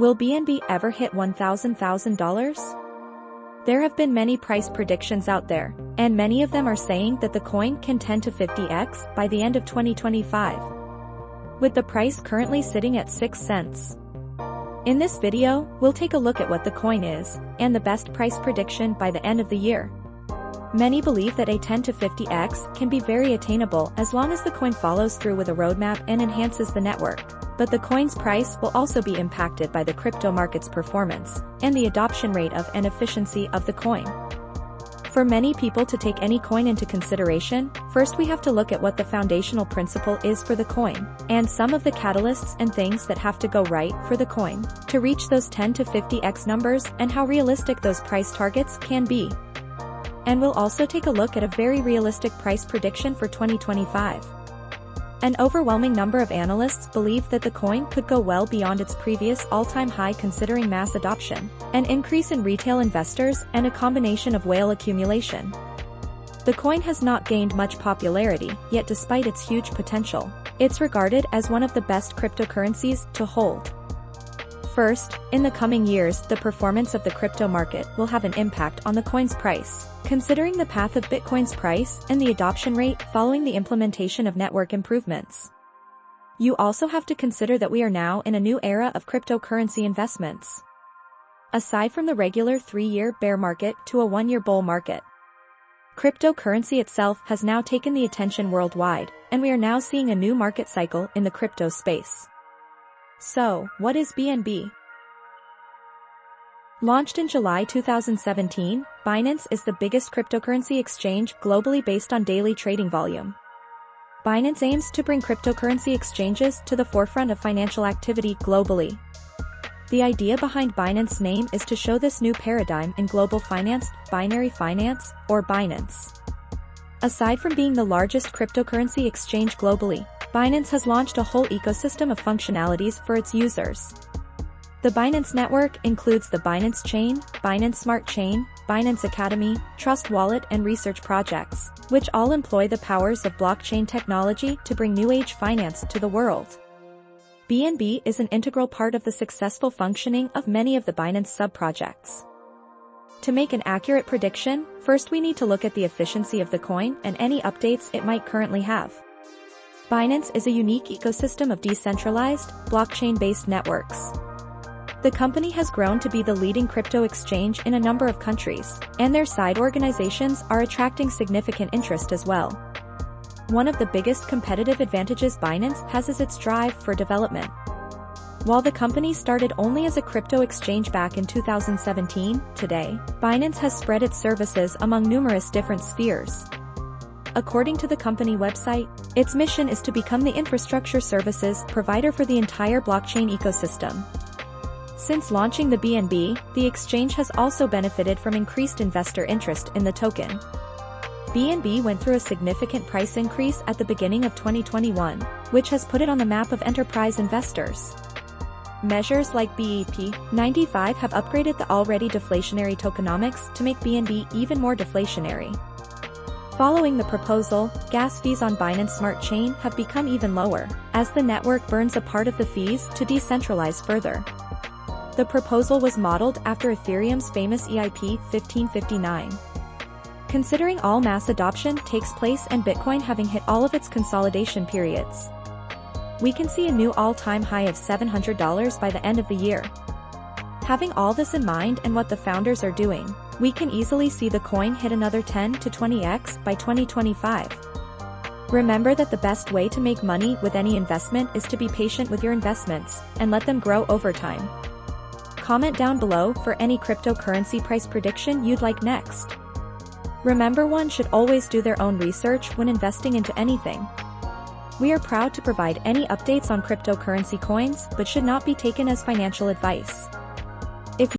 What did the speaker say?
Will BNB ever hit $1,000? There have been many price predictions out there, and many of them are saying that the coin can 10 to 50x by the end of 2025. With the price currently sitting at 6 cents. In this video, we'll take a look at what the coin is, and the best price prediction by the end of the year. Many believe that a 10 to 50x can be very attainable as long as the coin follows through with a roadmap and enhances the network. But the coin's price will also be impacted by the crypto market's performance, and the adoption rate of and efficiency of the coin. For many people to take any coin into consideration, first we have to look at what the foundational principle is for the coin, and some of the catalysts and things that have to go right for the coin to reach those 10 to 50x numbers and how realistic those price targets can be. And we'll also take a look at a very realistic price prediction for 2025. An overwhelming number of analysts believe that the coin could go well beyond its previous all-time high considering mass adoption, an increase in retail investors, and a combination of whale accumulation. The coin has not gained much popularity, yet despite its huge potential, it's regarded as one of the best cryptocurrencies to hold. First, in the coming years, the performance of the crypto market will have an impact on the coin's price, considering the path of Bitcoin's price and the adoption rate following the implementation of network improvements. You also have to consider that we are now in a new era of cryptocurrency investments. Aside from the regular 3-year bear market to a 1-year bull market, cryptocurrency itself has now taken the attention worldwide, and we are now seeing a new market cycle in the crypto space. So, what is BNB? Launched in July 2017, Binance is the biggest cryptocurrency exchange globally based on daily trading volume. Binance aims to bring cryptocurrency exchanges to the forefront of financial activity globally. The idea behind Binance's name is to show this new paradigm in global finance, binary finance, or Binance. Aside from being the largest cryptocurrency exchange globally, Binance has launched a whole ecosystem of functionalities for its users. The Binance Network includes the Binance Chain, Binance Smart Chain, Binance Academy, Trust Wallet and research projects, which all employ the powers of blockchain technology to bring new age finance to the world. BNB is an integral part of the successful functioning of many of the Binance sub-projects. To make an accurate prediction, first we need to look at the efficiency of the coin and any updates it might currently have. Binance is a unique ecosystem of decentralized, blockchain-based networks. The company has grown to be the leading crypto exchange in a number of countries, and their side organizations are attracting significant interest as well. One of the biggest competitive advantages Binance has is its drive for development. While the company started only as a crypto exchange back in 2017, today, Binance has spread its services among numerous different spheres. According to the company website, its mission is to become the infrastructure services provider for the entire blockchain ecosystem. Since launching the BNB, the exchange has also benefited from increased investor interest in the token. BNB went through a significant price increase at the beginning of 2021, which has put it on the map of enterprise investors. Measures like BEP95 have upgraded the already deflationary tokenomics to make BNB even more deflationary. Following the proposal, gas fees on Binance Smart Chain have become even lower, as the network burns a part of the fees to decentralize further. The proposal was modeled after Ethereum's famous EIP 1559. Considering all mass adoption takes place and Bitcoin having hit all of its consolidation periods, we can see a new all-time high of $700 by the end of the year. Having all this in mind and what the founders are doing, we can easily see the coin hit another 10 to 20x by 2025. Remember that the best way to make money with any investment is to be patient with your investments and let them grow over time. Comment down below for any cryptocurrency price prediction you'd like next. Remember, one should always do their own research when investing into anything. We are proud to provide any updates on cryptocurrency coins, but should not be taken as financial advice.